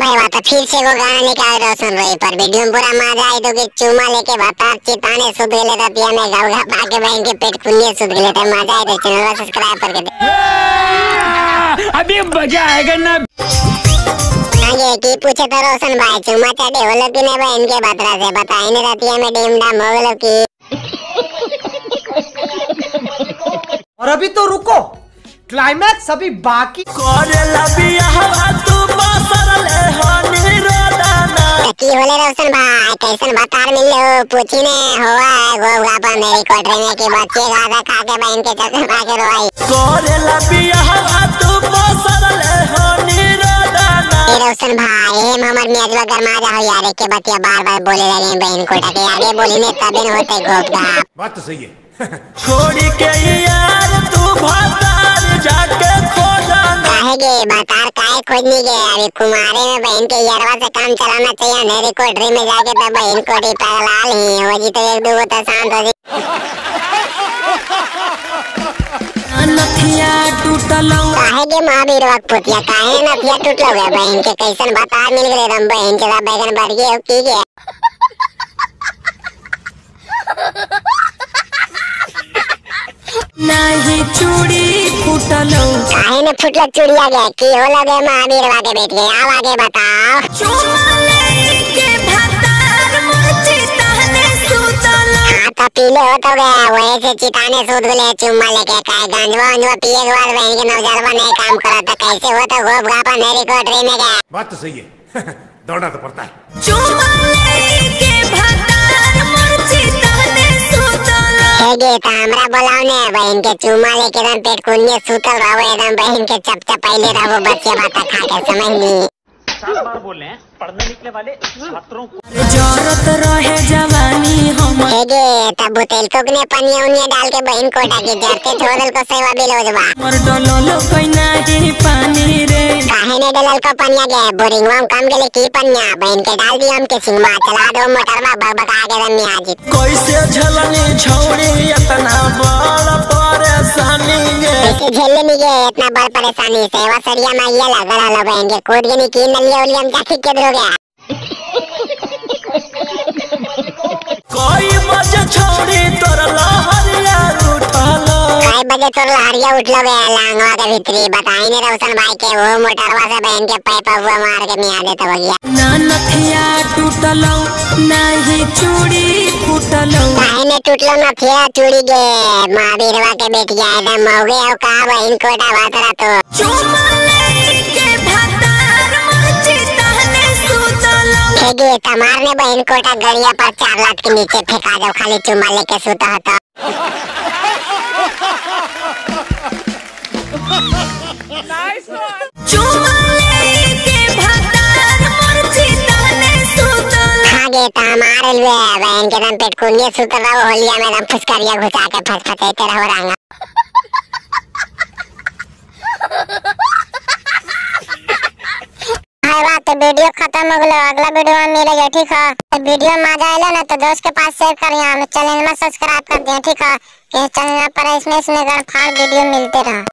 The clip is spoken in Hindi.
भाई बात फिर से वो गाना निकाल रहा सुन रही पर वीडियो में पूरा मजा आई तो कि चुमा लेके बता चिताने सुध गले रहती है मैं गाँव पाके बहन के पेट पुण्य सुध गले थे मजा आई तो चैनल को सब्सक्राइब करके दे। अभी मजा आएगा ना। आगे की पूछे तो रोशन भाई चुमा चाटे हो लोग ने बहन के बतरा से बताई नहीं रहती है मैं डेम डाम हो लोग की। और अभी तो रुको क्लाइमैक्स अभी बाकी। की होले रोशन भाई कैसन बता मिले हो पूछी ने हुआ है गोगा पर मेरी कोठरी में की बच्चे गादा खा के बहन के चक्कर खा के रोई कोरेला बियाह तू बसरले होनी रोदाना। रोशन भाई हमर मियाजवा गरमा जा हो यार के बतिया बार-बार बोले लगे बहन कोटा के आगे बोली ने तबे न होते गोपगा। बात तो सही है। छोड़ी के यार तू भतार जाके खोजना काहे बतार काहे खोजनी के अभी कुमारे में बहन के यारवा से काम चलाना चाहिए अंधेरी कोठरी में जाके तब बहन कोठी पगलाल ही हो जी तो एक दो तो शांत हो जी। नथिया टूटलो काहे के महावीर वक्त पुतिया काहे नथिया टूटलो गया बहन के कैसन बता मिल गए रम बहन के बैगन बढ़ गए की के नहीं चूड़ी फूटलो काहे ने फुटला चूड़िया गया की हो लगे महावीर वाके बैठ गए अब आगे बताओ। चुमले के भतार मुझे तहने सुतलो हाँ तो पीले हो तो गया वही से चिताने सूद गले चुम्मा लेके काहे गंजवा अंजवा पिए के बाद बहन के नौजरवा नहीं काम करा तो कैसे हो तो गोप गापा मेरी कोठरी में गया। बात तो सही है। दौड़ना तो पड़ता है। चुमले के भतार मुझे तहने सुतलो हेगे तो हमरा बोलाओ बहन के चुम्मा लेके एकदम पेट कुन्ने सुतल रहो एकदम बहन के चपचपाइले रहो बच्चे बात खा के समझ नहीं। 7 बार बोले हैं पढ़ने निकले वाले छात्रों को जरूरत रहे जवानी हम हेगे तब तेल कोकने पनिया उनिया डाल के बहन कोटा के जरते छोड़ल को सेवा बिलोजवा मर डलो कइना ही पानी रे काहे ने डलल को पनिया के बोरिंगवा में काम गेले की पनिया बहन के डाल दिया हम के सिंगमा चला दो मोटरवा बकबका के रमी आज कैसे झलनी छौड़ी इतना बड़ परेशानी गे कैसे झेलने नहीं गए इतना बड़ परेशानी सेवा सरिया में ये लगा रहा बहन के कूद के की नलिया उलिया में जाके के दो गया। कोई बजे छोड़ी तोर लहरिया उठलो कई बजे तोर लहरिया उठलो गया लांगवा के भीतरी बताई ने रोशन भाई के वो मोटरवा से बहन के पाइप हुआ मार के मिया देता हो गया। ना नथिया टूटलो नहीं चूड़ी फूटलो काहे ने टूटलो नथिया चूड़ी गे महावीरवा के बेट गया एकदम हो गया और का बहन कोटा वातरा तो चुमले के भतार मुझे तहने सुतलो हेगे तमार ने बहन कोटा गड़िया पर 4 लाख के नीचे फेंका दो खाली चुम्मा लेके सुता था। चुमले के भतार मुझे तहने सुतलो आगे तमार ले बहन के दम पेट कुन्ने सुता रहो होलिया में दम फुसकरिया घुसा के फसफसाते रहो रंगा। तो वीडियो खत्म हो गया अगला वीडियो में मिलेगा ठीक है। तो वीडियो में मजा आया ना तो दोस्त के पास शेयर करिए चैनल में सब्सक्राइब कर दिए ठीक है। चैनल पर इसमें फाड़ वीडियो मिलते रहा।